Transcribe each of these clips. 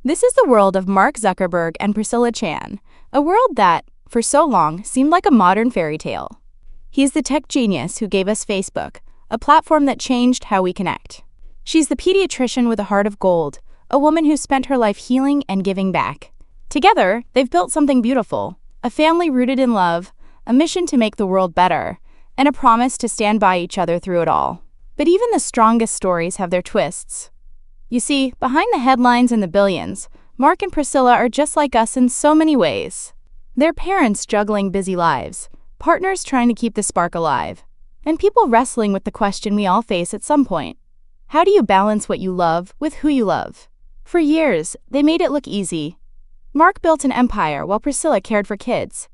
This is the world of Mark Zuckerberg and Priscilla Chan, a world that, for so long, seemed like a modern fairy tale. He's the tech genius who gave us Facebook, a platform that changed how we connect. She's the pediatrician with a heart of gold, a woman who spent her life healing and giving back. Together, they've built something beautiful, a family rooted in love, a mission to make the world better, and a promise to stand by each other through it all. But even the strongest stories have their twists. You see, behind the headlines and the billions, Mark and Priscilla are just like us in so many ways. They're parents juggling busy lives, partners trying to keep the spark alive, and people wrestling with the question we all face at some point. How do you balance what you love with who you love? For years, they made it look easy. Mark built an empire while Priscilla cared for kids,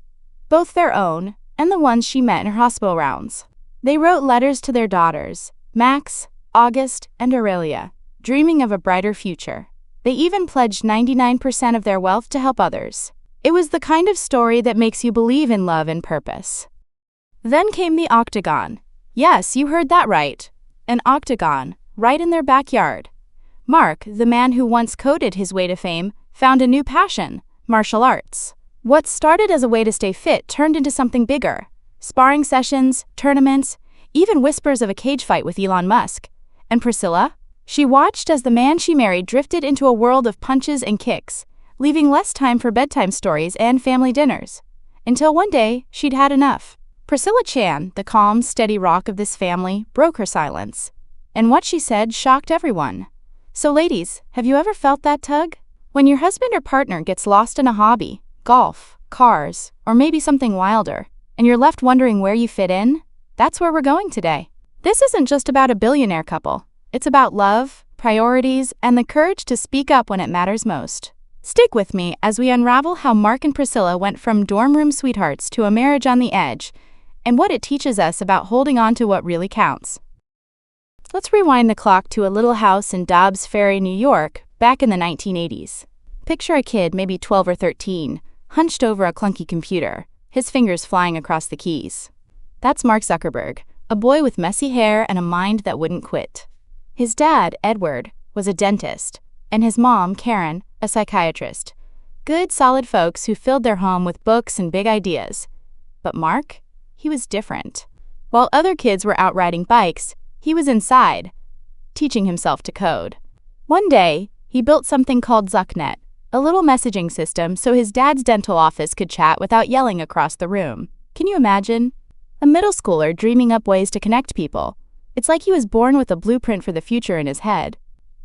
both their own and the ones she met in her hospital rounds. They wrote letters to their daughters, Max, August, and Aurelia, dreaming of a brighter future. They even pledged 99% of their wealth to help others. It was the kind of story that makes you believe in love and purpose. Then came the octagon. Yes, you heard that right. An octagon, right in their backyard. Mark, the man who once coded his way to fame, found a new passion, martial arts. What started as a way to stay fit turned into something bigger. Sparring sessions, tournaments, even whispers of a cage fight with Elon Musk. And Priscilla? She watched as the man she married drifted into a world of punches and kicks, leaving less time for bedtime stories and family dinners. Until one day, she'd had enough. Priscilla Chan, the calm, steady rock of this family, broke her silence. And what she said shocked everyone. So ladies, have you ever felt that tug? When your husband or partner gets lost in a hobby, golf, cars, or maybe something wilder, and you're left wondering where you fit in? That's where we're going today. This isn't just about a billionaire couple. It's about love, priorities, and the courage to speak up when it matters most. Stick with me as we unravel how Mark and Priscilla went from dorm room sweethearts to a marriage on the edge, and what it teaches us about holding on to what really counts. Let's rewind the clock to a little house in Dobbs Ferry, New York, back in the 1980s. Picture a kid, maybe 12 or 13, hunched over a clunky computer, his fingers flying across the keys. That's Mark Zuckerberg, a boy with messy hair and a mind that wouldn't quit. His dad, Edward, was a dentist, and his mom, Karen, a psychiatrist. Good, solid folks who filled their home with books and big ideas. But Mark? He was different. While other kids were out riding bikes, he was inside, teaching himself to code. One day, he built something called ZuckNet, a little messaging system so his dad's dental office could chat without yelling across the room. Can you imagine? A middle schooler dreaming up ways to connect people. It's like he was born with a blueprint for the future in his head.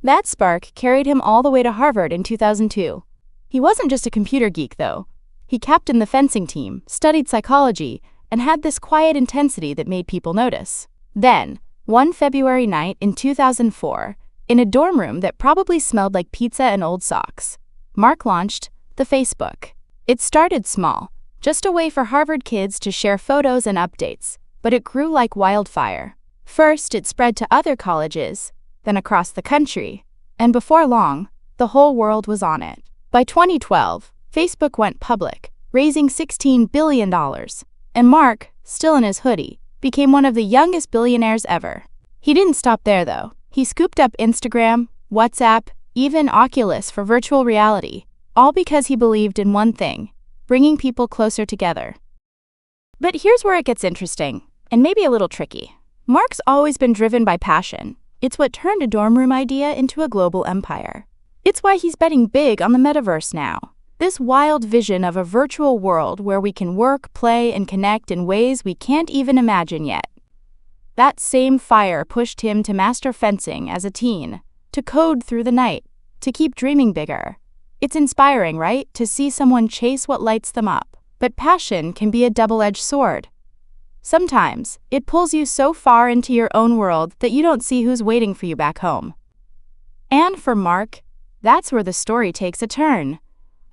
That spark carried him all the way to Harvard in 2002. He wasn't just a computer geek, though. He captained the fencing team, studied psychology, and had this quiet intensity that made people notice. Then, one February night in 2004, in a dorm room that probably smelled like pizza and old socks, Mark launched the Facebook. It started small, just a way for Harvard kids to share photos and updates, but it grew like wildfire. First, it spread to other colleges, then across the country, and before long, the whole world was on it. By 2012, Facebook went public, raising $16 billion, and Mark, still in his hoodie, became one of the youngest billionaires ever. He didn't stop there, though. He scooped up Instagram, WhatsApp, even Oculus for virtual reality, all because he believed in one thing: bringing people closer together. But here's where it gets interesting, and maybe a little tricky. Mark's always been driven by passion. It's what turned a dorm room idea into a global empire. It's why he's betting big on the metaverse now. This wild vision of a virtual world where we can work, play, and connect in ways we can't even imagine yet. That same fire pushed him to master fencing as a teen, to code through the night, to keep dreaming bigger. It's inspiring, right, to see someone chase what lights them up. But passion can be a double-edged sword. Sometimes, it pulls you so far into your own world that you don't see who's waiting for you back home. And for Mark, that's where the story takes a turn.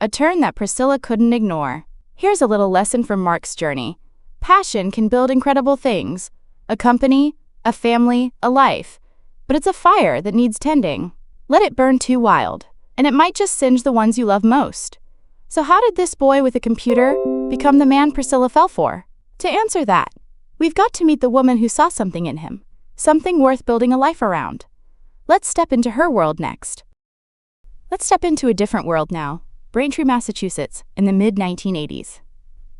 A turn that Priscilla couldn't ignore. Here's a little lesson from Mark's journey. Passion can build incredible things. A company, a family, a life. But it's a fire that needs tending. Let it burn too wild, and it might just singe the ones you love most. So how did this boy with a computer become the man Priscilla fell for? To answer that, we've got to meet the woman who saw something in him. Something worth building a life around. Let's step into her world next. Let's step into a different world now. Braintree, Massachusetts, in the mid-1980s.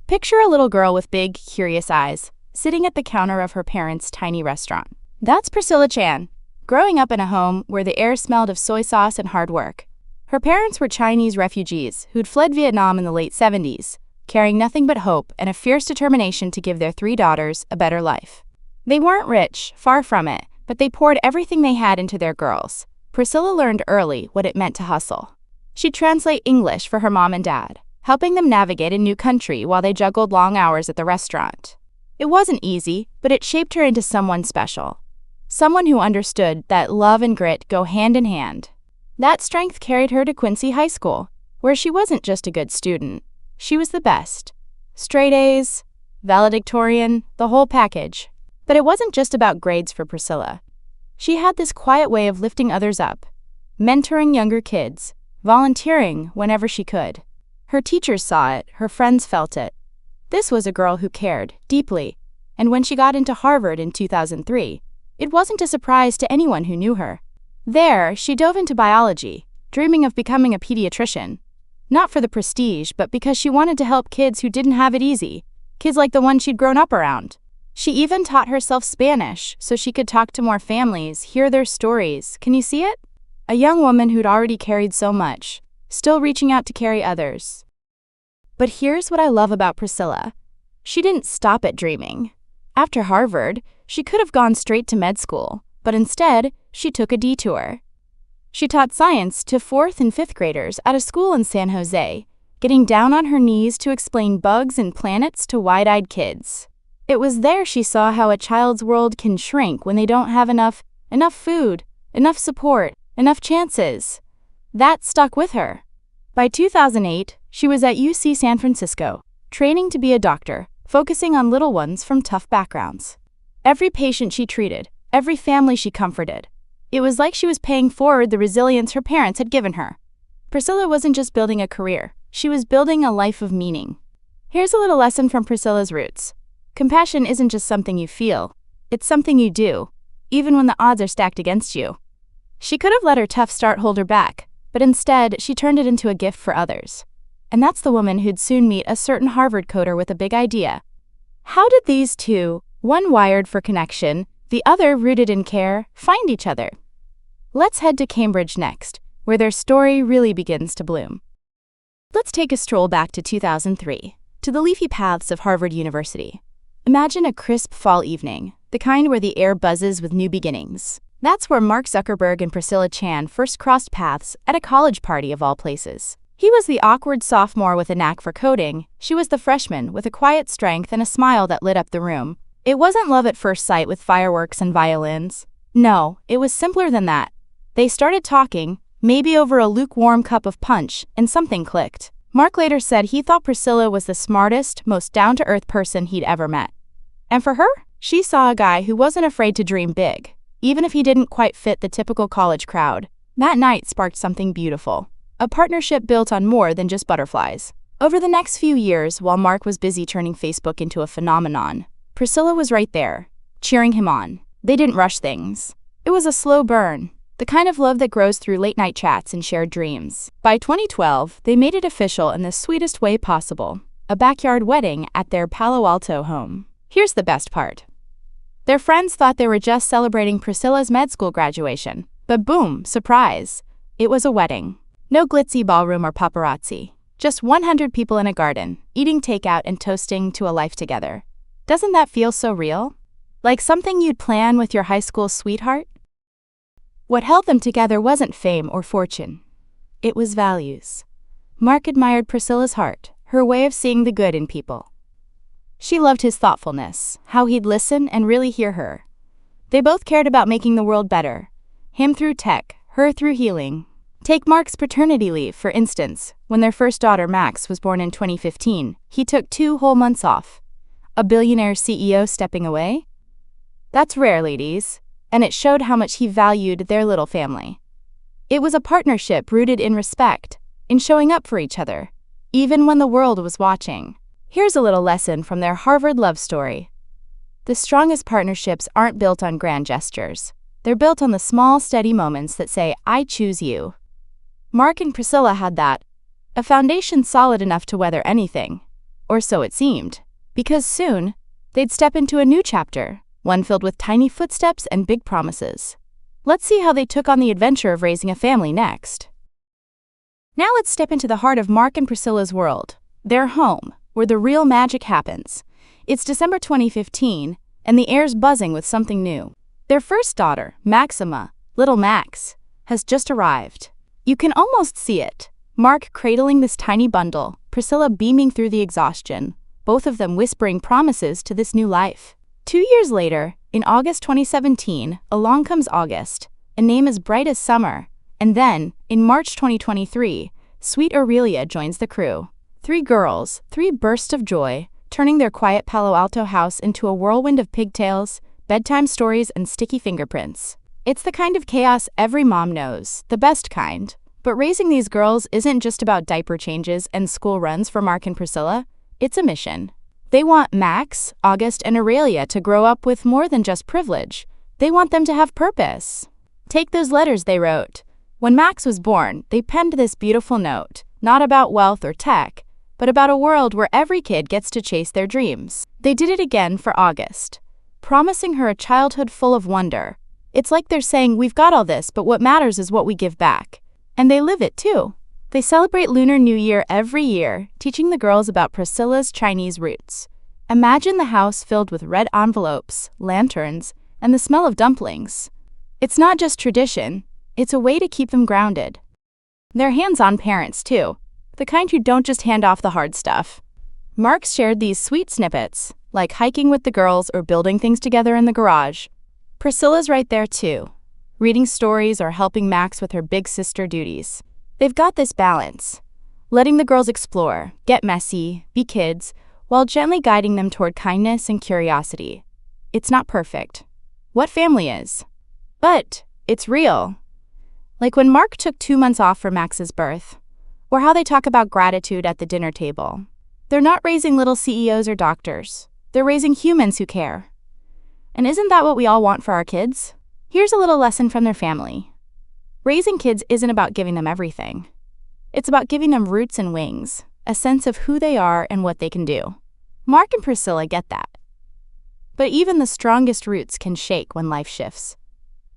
Picture a little girl with big, curious eyes, sitting at the counter of her parents' tiny restaurant. That's Priscilla Chan, growing up in a home where the air smelled of soy sauce and hard work. Her parents were Chinese refugees who'd fled Vietnam in the late 70s, carrying nothing but hope and a fierce determination to give their 3 daughters a better life. They weren't rich, far from it, but they poured everything they had into their girls. Priscilla learned early what it meant to hustle. She'd translate English for her mom and dad, helping them navigate a new country while they juggled long hours at the restaurant. It wasn't easy, but it shaped her into someone special. Someone who understood that love and grit go hand in hand. That strength carried her to Quincy High School, where she wasn't just a good student. She was the best. Straight A's, valedictorian, the whole package. But it wasn't just about grades for Priscilla. She had this quiet way of lifting others up, mentoring younger kids, volunteering whenever she could. Her teachers saw it, her friends felt it. This was a girl who cared, deeply, and when she got into Harvard in 2003, it wasn't a surprise to anyone who knew her. There, she dove into biology, dreaming of becoming a pediatrician. Not for the prestige, but because she wanted to help kids who didn't have it easy, kids like the ones she'd grown up around. She even taught herself Spanish so she could talk to more families, hear their stories. Can you see it? A young woman who'd already carried so much, still reaching out to carry others. But here's what I love about Priscilla. She didn't stop at dreaming. After Harvard, she could have gone straight to med school, but instead, she took a detour. She taught science to 4th and 5th graders at a school in San Jose, getting down on her knees to explain bugs and planets to wide-eyed kids. It was there she saw how a child's world can shrink when they don't have enough food, enough support, enough chances. That stuck with her. By 2008, she was at UC San Francisco, training to be a doctor, focusing on little ones from tough backgrounds. Every patient she treated, every family she comforted. It was like she was paying forward the resilience her parents had given her. Priscilla wasn't just building a career, she was building a life of meaning. Here's a little lesson from Priscilla's roots. Compassion isn't just something you feel, it's something you do, even when the odds are stacked against you. She could have let her tough start hold her back, but instead, she turned it into a gift for others. And that's the woman who'd soon meet a certain Harvard coder with a big idea. How did these two, one wired for connection, the other rooted in care, find each other? Let's head to Cambridge next, where their story really begins to bloom. Let's take a stroll back to 2003, to the leafy paths of Harvard University. Imagine a crisp fall evening, the kind where the air buzzes with new beginnings. That's where Mark Zuckerberg and Priscilla Chan first crossed paths at a college party of all places. He was the awkward sophomore with a knack for coding. She was the freshman with a quiet strength and a smile that lit up the room. It wasn't love at first sight with fireworks and violins. No, it was simpler than that. They started talking, maybe over a lukewarm cup of punch, and something clicked. Mark later said he thought Priscilla was the smartest, most down-to-earth person he'd ever met. And for her, she saw a guy who wasn't afraid to dream big, even if he didn't quite fit the typical college crowd. That night sparked something beautiful. A partnership built on more than just butterflies. Over the next few years, while Mark was busy turning Facebook into a phenomenon, Priscilla was right there, cheering him on. They didn't rush things. It was a slow burn, the kind of love that grows through late-night chats and shared dreams. By 2012, they made it official in the sweetest way possible, a backyard wedding at their Palo Alto home. Here's the best part. Their friends thought they were just celebrating Priscilla's med school graduation, but boom, surprise, it was a wedding. No glitzy ballroom or paparazzi, just 100 people in a garden, eating takeout and toasting to a life together. Doesn't that feel so real? Like something you'd plan with your high school sweetheart? What held them together wasn't fame or fortune. It was values. Mark admired Priscilla's heart, her way of seeing the good in people. She loved his thoughtfulness, how he'd listen and really hear her. They both cared about making the world better. Him through tech, her through healing. Take Mark's paternity leave, for instance. When their first daughter, Max, was born in 2015, he took 2 whole months off. A billionaire CEO stepping away? That's rare, ladies, and it showed how much he valued their little family. It was a partnership rooted in respect, in showing up for each other, even when the world was watching. Here's a little lesson from their Harvard love story. The strongest partnerships aren't built on grand gestures. They're built on the small, steady moments that say, I choose you. Mark and Priscilla had that, a foundation solid enough to weather anything. Or so it seemed. Because soon, they'd step into a new chapter, one filled with tiny footsteps and big promises. Let's see how they took on the adventure of raising a family next. Now let's step into the heart of Mark and Priscilla's world, their home, where the real magic happens. It's December 2015, and the air's buzzing with something new. Their first daughter, Maxima, little Max, has just arrived. You can almost see it. Mark cradling this tiny bundle, Priscilla beaming through the exhaustion, both of them whispering promises to this new life. 2 years later, in August 2017, along comes August, a name as bright as summer. And then, in March 2023, sweet Aurelia joins the crew. 3 girls, 3 bursts of joy, turning their quiet Palo Alto house into a whirlwind of pigtails, bedtime stories, and sticky fingerprints. It's the kind of chaos every mom knows, the best kind. But raising these girls isn't just about diaper changes and school runs for Mark and Priscilla, it's a mission. They want Max, August, and Aurelia to grow up with more than just privilege. They want them to have purpose. Take those letters they wrote. When Max was born, they penned this beautiful note, not about wealth or tech, but about a world where every kid gets to chase their dreams. They did it again for August, promising her a childhood full of wonder. It's like they're saying, we've got all this, but what matters is what we give back. And they live it too. They celebrate Lunar New Year every year, teaching the girls about Priscilla's Chinese roots. Imagine the house filled with red envelopes, lanterns, and the smell of dumplings. It's not just tradition, it's a way to keep them grounded. They're hands-on parents too, the kind who don't just hand off the hard stuff. Mark shared these sweet snippets, like hiking with the girls or building things together in the garage. Priscilla's right there too, reading stories or helping Max with her big sister duties. They've got this balance, letting the girls explore, get messy, be kids, while gently guiding them toward kindness and curiosity. It's not perfect. What family is? But it's real. Like when Mark took 2 months off for Max's birth, or how they talk about gratitude at the dinner table. They're not raising little CEOs or doctors. They're raising humans who care. And isn't that what we all want for our kids? Here's a little lesson from their family. Raising kids isn't about giving them everything. It's about giving them roots and wings, a sense of who they are and what they can do. Mark and Priscilla get that. But even the strongest roots can shake when life shifts.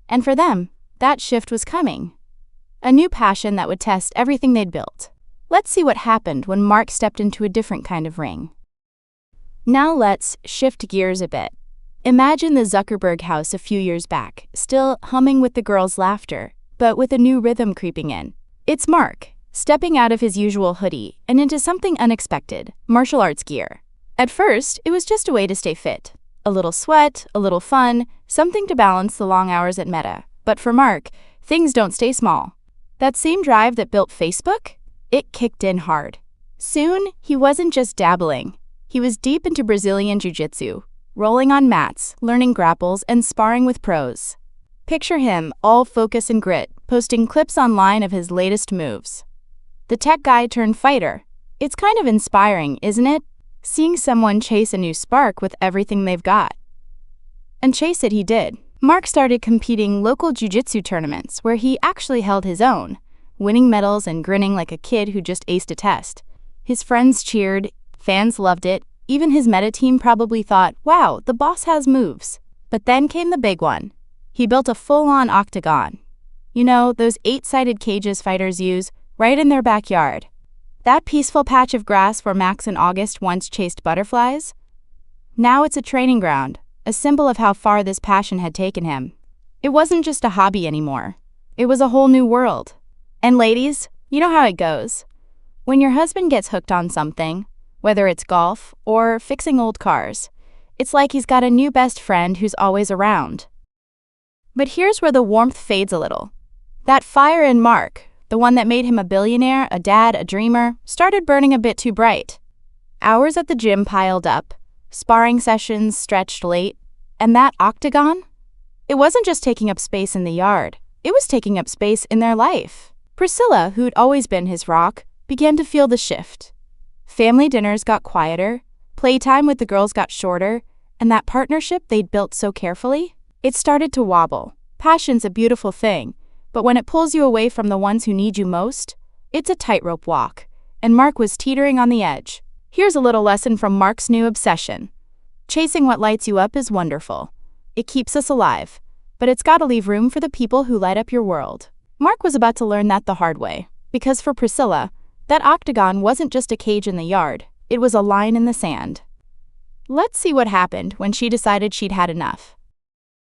And for them, that shift was coming. A new passion that would test everything they'd built. Let's see what happened when Mark stepped into a different kind of ring. Now let's shift gears a bit. Imagine the Zuckerberg house a few years back, still humming with the girls' laughter, but with a new rhythm creeping in. It's Mark, stepping out of his usual hoodie and into something unexpected, martial arts gear. At first, it was just a way to stay fit. A little sweat, a little fun, something to balance the long hours at Meta. But for Mark, things don't stay small. That same drive that built Facebook? It kicked in hard. Soon, he wasn't just dabbling. He was deep into Brazilian Jiu-Jitsu, rolling on mats, learning grapples, and sparring with pros. Picture him, all focus and grit, posting clips online of his latest moves. The tech guy turned fighter. It's kind of inspiring, isn't it? Seeing someone chase a new spark with everything they've got. And chase it he did. Mark started competing local jiu-jitsu tournaments where he actually held his own, winning medals and grinning like a kid who just aced a test. His friends cheered, fans loved it, even his Meta team probably thought, wow, the boss has moves. But then came the big one. He built a full-on octagon. You know, those 8-sided cages fighters use, right in their backyard. That peaceful patch of grass where Max and August once chased butterflies? Now it's a training ground, a symbol of how far this passion had taken him. It wasn't just a hobby anymore. It was a whole new world. And ladies, you know how it goes. When your husband gets hooked on something, whether it's golf or fixing old cars, it's like he's got a new best friend who's always around. But here's where the warmth fades a little. That fire in Mark, the one that made him a billionaire, a dad, a dreamer, started burning a bit too bright. Hours at the gym piled up, sparring sessions stretched late, and that octagon? It wasn't just taking up space in the yard, it was taking up space in their life. Priscilla, who'd always been his rock, began to feel the shift. Family dinners got quieter, playtime with the girls got shorter, and that partnership they'd built so carefully, it started to wobble. Passion's a beautiful thing, But when it pulls you away from the ones who need you most, it's a tightrope walk. And Mark was teetering on the edge. Here's a little lesson from Mark's new obsession. Chasing what lights you up is wonderful. It keeps us alive. But it's gotta leave room for the people who light up your world. Mark was about to learn that the hard way. Because for Priscilla, that octagon wasn't just a cage in the yard. It was a line in the sand. Let's see what happened when she decided she'd had enough.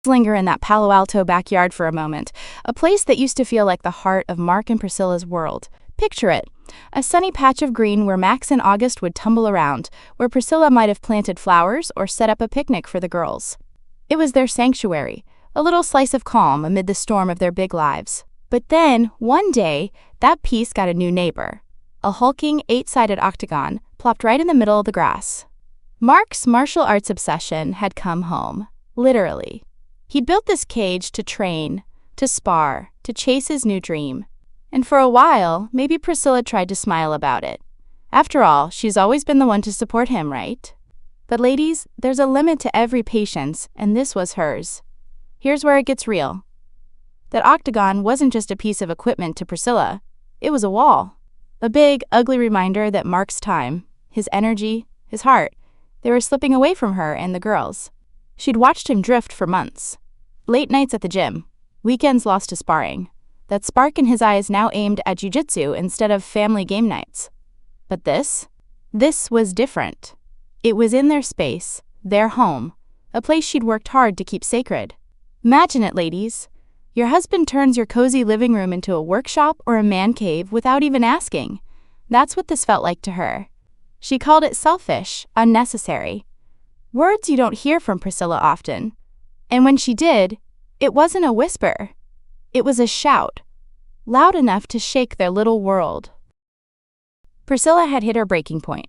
Let's linger in that Palo Alto backyard for a moment, a place that used to feel like the heart of Mark and Priscilla's world. Picture it, a sunny patch of green where Max and August would tumble around, where Priscilla might have planted flowers or set up a picnic for the girls. It was their sanctuary, a little slice of calm amid the storm of their big lives. But then, one day, that piece got a new neighbor. A hulking, 8-sided octagon plopped right in the middle of the grass. Mark's martial arts obsession had come home, literally. He'd built this cage to train, to spar, to chase his new dream. And for a while, maybe Priscilla tried to smile about it. After all, she's always been the one to support him, right? But ladies, there's a limit to every patience, and this was hers. Here's where it gets real. That octagon wasn't just a piece of equipment to Priscilla. It was a wall. A big, ugly reminder that Mark's time, his energy, his heart, they were slipping away from her and the girls. She'd watched him drift for months. Late nights at the gym, weekends lost to sparring. That spark in his eyes now aimed at jiu-jitsu instead of family game nights. But this was different. It was in their space, their home, a place she'd worked hard to keep sacred. Imagine it, ladies. Your husband turns your cozy living room into a workshop or a man cave without even asking. That's what this felt like to her. She called it selfish, unnecessary. Words you don't hear from Priscilla often. And when she did, it wasn't a whisper. It was a shout, loud enough to shake their little world. Priscilla had hit her breaking point.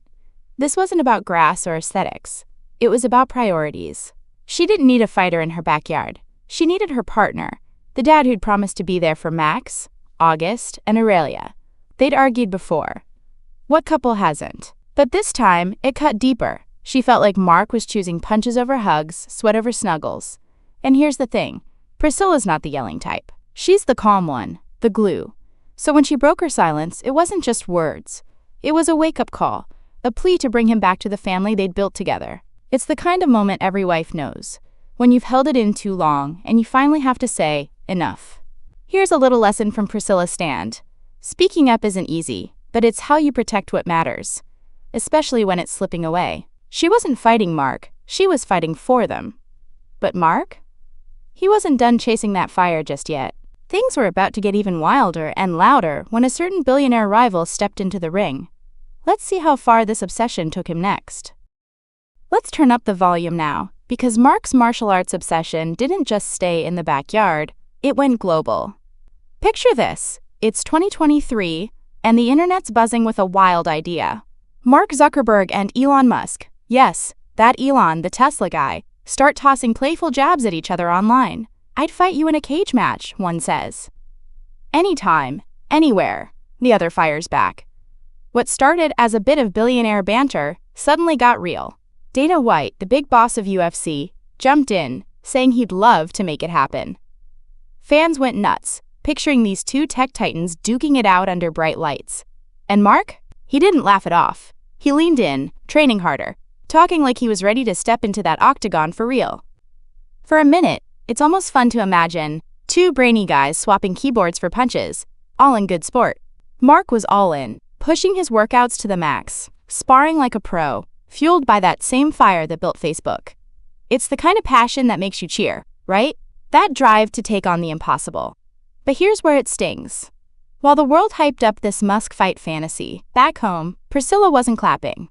This wasn't about grass or aesthetics. It was about priorities. She didn't need a fighter in her backyard. She needed her partner, the dad who'd promised to be there for Max, August, and Aurelia. They'd argued before. What couple hasn't? But this time, it cut deeper. She felt like Mark was choosing punches over hugs, sweat over snuggles. And here's the thing. Priscilla's not the yelling type. She's the calm one, the glue. So when she broke her silence, it wasn't just words. It was a wake-up call, a plea to bring him back to the family they'd built together. It's the kind of moment every wife knows, when you've held it in too long and you finally have to say, enough. Here's a little lesson from Priscilla's stand. Speaking up isn't easy, but it's how you protect what matters, especially when it's slipping away. She wasn't fighting Mark, she was fighting for them. But Mark? He wasn't done chasing that fire just yet. Things were about to get even wilder and louder when a certain billionaire rival stepped into the ring. Let's see how far this obsession took him next. Let's turn up the volume now, because Mark's martial arts obsession didn't just stay in the backyard, it went global. Picture this, it's 2023, and the internet's buzzing with a wild idea. Mark Zuckerberg and Elon Musk, yes, that Elon, the Tesla guy, start tossing playful jabs at each other online. I'd fight you in a cage match, one says. Anytime, anywhere, the other fires back. What started as a bit of billionaire banter suddenly got real. Dana White, the big boss of UFC, jumped in, saying he'd love to make it happen. Fans went nuts, picturing these two tech titans duking it out under bright lights. And Mark? He didn't laugh it off. He leaned in, training harder, talking like he was ready to step into that octagon for real. For a minute, it's almost fun to imagine two brainy guys swapping keyboards for punches, all in good sport. Mark was all in, pushing his workouts to the max, sparring like a pro, fueled by that same fire that built Facebook. It's the kind of passion that makes you cheer, right? That drive to take on the impossible. But here's where it stings. While the world hyped up this Musk fight fantasy, back home, Priscilla wasn't clapping.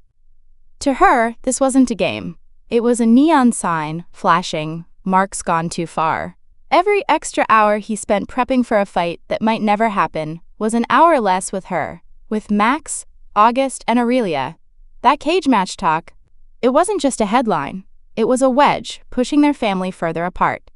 To her, this wasn't a game. It was a neon sign, flashing, Mark's gone too far. Every extra hour he spent prepping for a fight that might never happen was an hour less with her, with Max, August, and Aurelia. That cage match talk, it wasn't just a headline. It was a wedge, pushing their family further apart.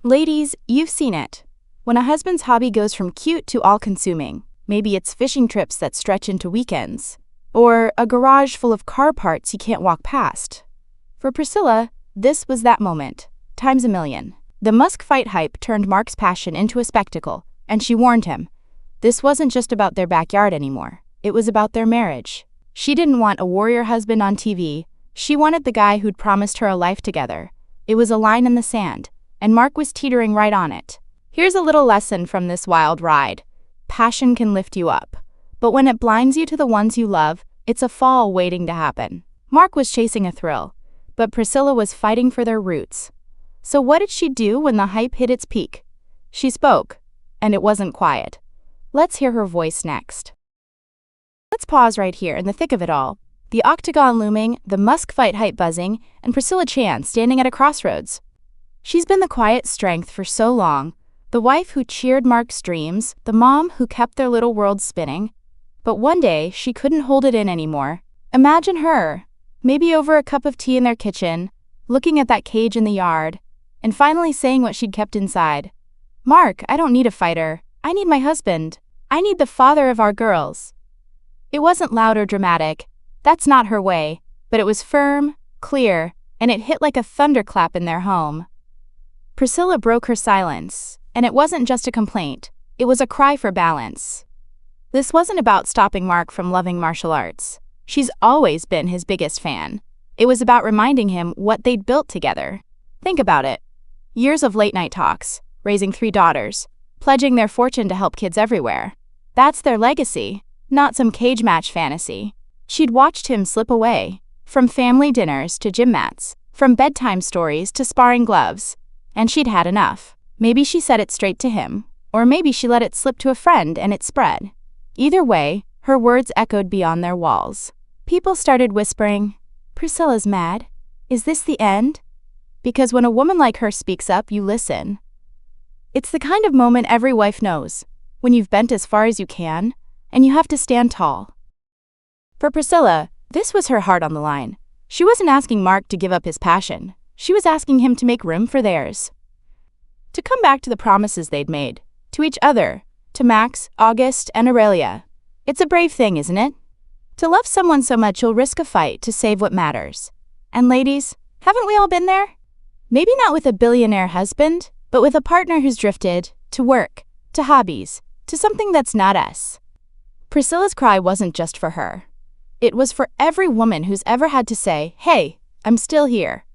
Ladies, you've seen it. When a husband's hobby goes from cute to all-consuming, maybe it's fishing trips that stretch into weekends, or a garage full of car parts you can't walk past. For Priscilla, this was that moment, times a million. The Musk fight hype turned Mark's passion into a spectacle, And she warned him. This wasn't just about their backyard anymore. It was about their marriage. She didn't want a warrior husband on TV. She wanted the guy who'd promised her a life together. It was a line in the sand, and Mark was teetering right on it. Here's a little lesson from this wild ride. Passion can lift you up, but when it blinds you to the ones you love, it's a fall waiting to happen. Mark was chasing a thrill, but Priscilla was fighting for their roots. So what did she do when the hype hit its peak? She spoke, and it wasn't quiet. Let's hear her voice next. Let's pause right here in the thick of it all. The octagon looming, the Musk fight hype buzzing, and Priscilla Chan standing at a crossroads. She's been the quiet strength for so long, the wife who cheered Mark's dreams, the mom who kept their little world spinning. But one day, she couldn't hold it in anymore. Imagine her, maybe over a cup of tea in their kitchen, looking at that cage in the yard, and finally saying what she'd kept inside. Mark, I don't need a fighter. I need my husband. I need the father of our girls. It wasn't loud or dramatic. That's not her way, but it was firm, clear, and it hit like a thunderclap in their home. Priscilla broke her silence, and it wasn't just a complaint. It was a cry for balance. This wasn't about stopping Mark from loving martial arts. She's always been his biggest fan. It was about reminding him what they'd built together. Think about it. Years of late-night talks, raising 3 daughters, pledging their fortune to help kids everywhere. That's their legacy, not some cage match fantasy. She'd watched him slip away, from family dinners to gym mats, from bedtime stories to sparring gloves, and she'd had enough. Maybe she said it straight to him, or maybe she let it slip to a friend and it spread. Either way, her words echoed beyond their walls. People started whispering, "Priscilla's mad. Is this the end?" Because when a woman like her speaks up, you listen. It's the kind of moment every wife knows, when you've bent as far as you can, and you have to stand tall. For Priscilla, this was her heart on the line. She wasn't asking Mark to give up his passion. She was asking him to make room for theirs. To come back to the promises they'd made, to each other, to Max, August, and Aurelia. It's a brave thing, isn't it? To love someone so much you'll risk a fight to save what matters. And ladies, haven't we all been there? Maybe not with a billionaire husband, but with a partner who's drifted, to work, to hobbies, to something that's not us. Priscilla's cry wasn't just for her. It was for every woman who's ever had to say, "Hey, I'm still here."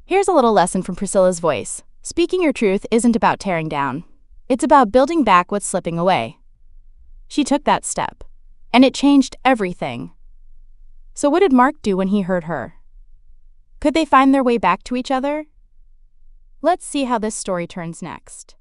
Here's a little lesson from Priscilla's voice. Speaking your truth isn't about tearing down. It's about building back what's slipping away. She took that step, and it changed everything. So what did Mark do when he heard her? Could they find their way back to each other? Let's see how this story turns next.